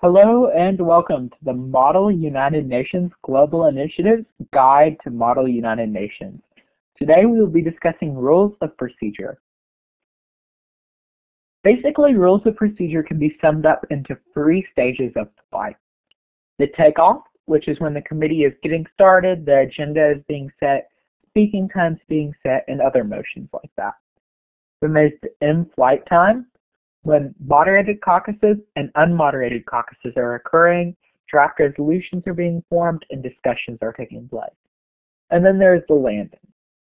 Hello and welcome to the Model United Nations Global Initiatives Guide to Model United Nations. Today we will be discussing rules of procedure. Basically, rules of procedure can be summed up into 3 stages of flight. The takeoff, which is when the committee is getting started, the agenda is being set, speaking times being set, and other motions like that. Then there's the in-flight time, when moderated caucuses and unmoderated caucuses are occurring, draft resolutions are being formed, and discussions are taking place. And then there's the landing.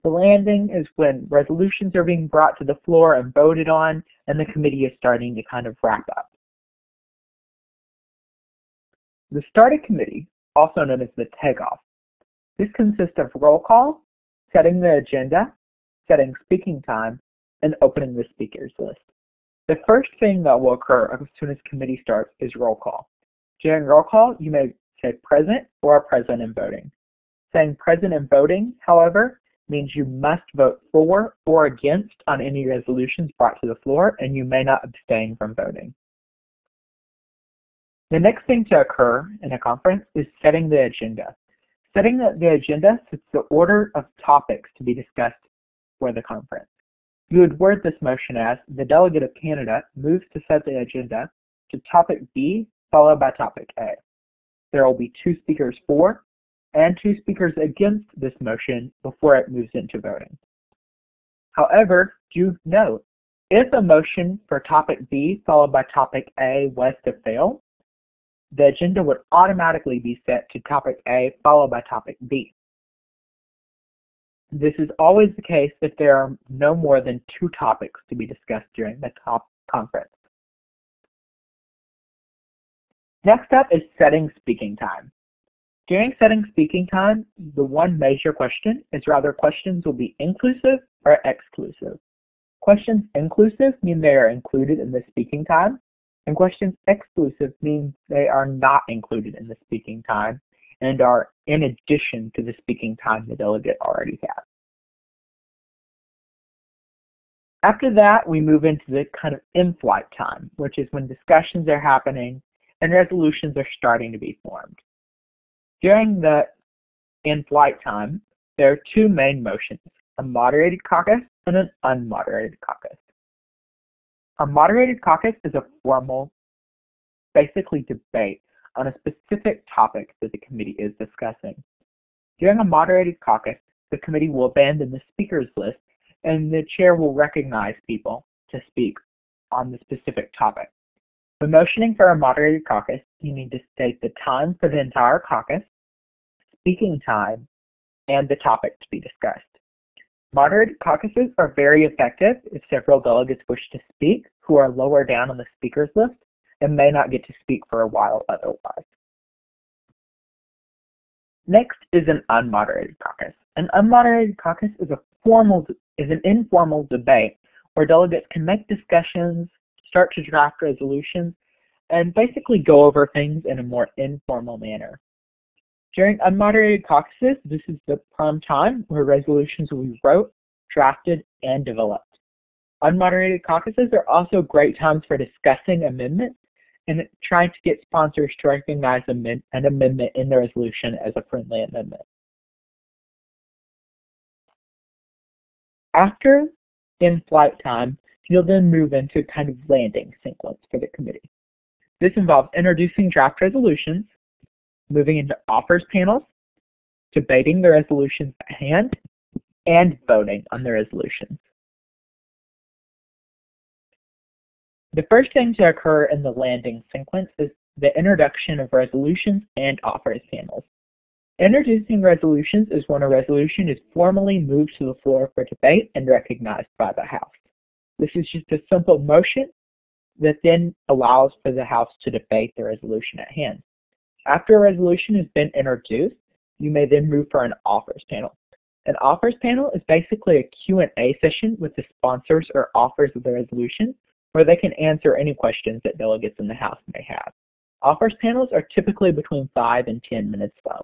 The landing is when resolutions are being brought to the floor and voted on, and the committee is starting to kind of wrap up. The starting committee, also known as the takeoff. This consists of roll call, setting the agenda, setting speaking time, and opening the speakers list. The first thing that will occur as soon as committee starts is roll call. During roll call, you may say present or present in voting. Saying present in voting, however, means you must vote for or against on any resolutions brought to the floor, and you may not abstain from voting. The next thing to occur in a conference is setting the agenda. Setting the agenda sets the order of topics to be discussed for the conference. You would word this motion as, the delegate of Canada moves to set the agenda to topic B followed by topic A. There will be 2 speakers for and 2 speakers against this motion before it moves into voting. However, do note, if a motion for topic B followed by topic A was to fail, the agenda would automatically be set to topic A followed by topic B. This is always the case if there are no more than 2 topics to be discussed during the conference. Next up is setting speaking time. During setting speaking time, the one major question is whether questions will be inclusive or exclusive. Questions inclusive mean they are included in the speaking time, and questions exclusive mean they are not included in the speaking time and are in addition to the speaking time the delegate already has. After that, we move into the kind of in-flight time, which is when discussions are happening and resolutions are starting to be formed. During the in-flight time, there are 2 main motions, a moderated caucus and an unmoderated caucus. A moderated caucus is a formal, basically debate on a specific topic that the committee is discussing. During a moderated caucus, the committee will abandon the speakers list and the chair will recognize people to speak on the specific topic. When motioning for a moderated caucus, you need to state the time for the entire caucus, speaking time, and the topic to be discussed. Moderated caucuses are very effective if several delegates wish to speak who are lower down on the speakers list and may not get to speak for a while otherwise. Next is an unmoderated caucus. An unmoderated caucus is an informal debate where delegates can make discussions, start to draft resolutions, and basically go over things in a more informal manner. During unmoderated caucuses, this is the prime time where resolutions will be wrote, drafted, and developed. Unmoderated caucuses are also great times for discussing amendments and trying to get sponsors to recognize an amendment in the resolution as a friendly amendment. After in-flight time, you'll then move into kind of landing sequence for the committee. This involves introducing draft resolutions, moving into offers panels, debating the resolutions at hand, and voting on the resolutions. The first thing to occur in the landing sequence is the introduction of resolutions and offers panels. Introducing resolutions is when a resolution is formally moved to the floor for debate and recognized by the House. This is just a simple motion that then allows for the House to debate the resolution at hand. After a resolution has been introduced, you may then move for an offers panel. An offers panel is basically a Q&A session with the sponsors or authors of the resolution, where they can answer any questions that delegates in the House may have. Offers panels are typically between 5 and 10 minutes long.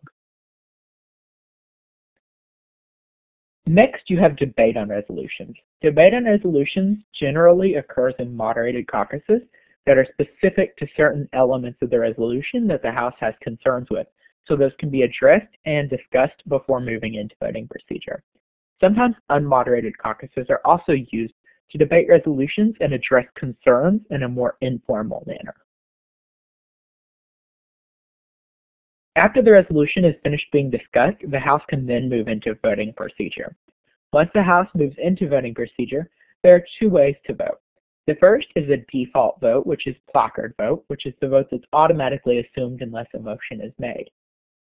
Next, you have debate on resolutions. Debate on resolutions generally occurs in moderated caucuses that are specific to certain elements of the resolution that the House has concerns with, so those can be addressed and discussed before moving into voting procedure. Sometimes unmoderated caucuses are also used to debate resolutions and address concerns in a more informal manner. After the resolution is finished being discussed, the House can then move into voting procedure. Once the House moves into voting procedure, there are two ways to vote. The first is a default vote, which is placard vote, which is the vote that's automatically assumed unless a motion is made.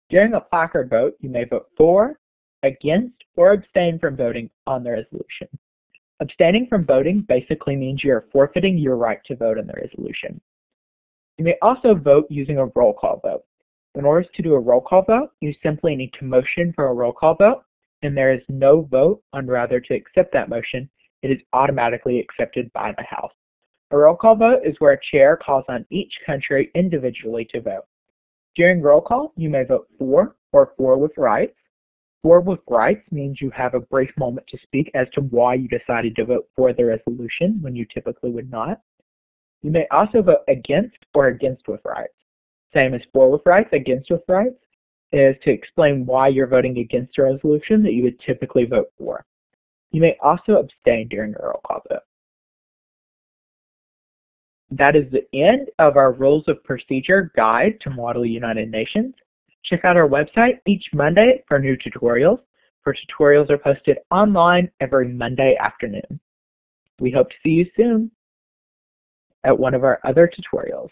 During a placard vote, you may vote for, against, or abstain from voting on the resolution. Abstaining from voting basically means you are forfeiting your right to vote on the resolution. You may also vote using a roll call vote. In order to do a roll call vote, you simply need to motion for a roll call vote, and there is no vote on whether to accept that motion. It is automatically accepted by the House. A roll call vote is where a chair calls on each country individually to vote. During roll call, you may vote for or for with rights. For with rights means you have a brief moment to speak as to why you decided to vote for the resolution when you typically would not. You may also vote against or against with rights. Same as for with rights, against with rights is to explain why you're voting against a resolution that you would typically vote for. You may also abstain during a roll call vote. That is the end of our Rules of Procedure Guide to Model United Nations. Check out our website each Monday for new tutorials. Tutorials are posted online every Monday afternoon. We hope to see you soon at one of our other tutorials.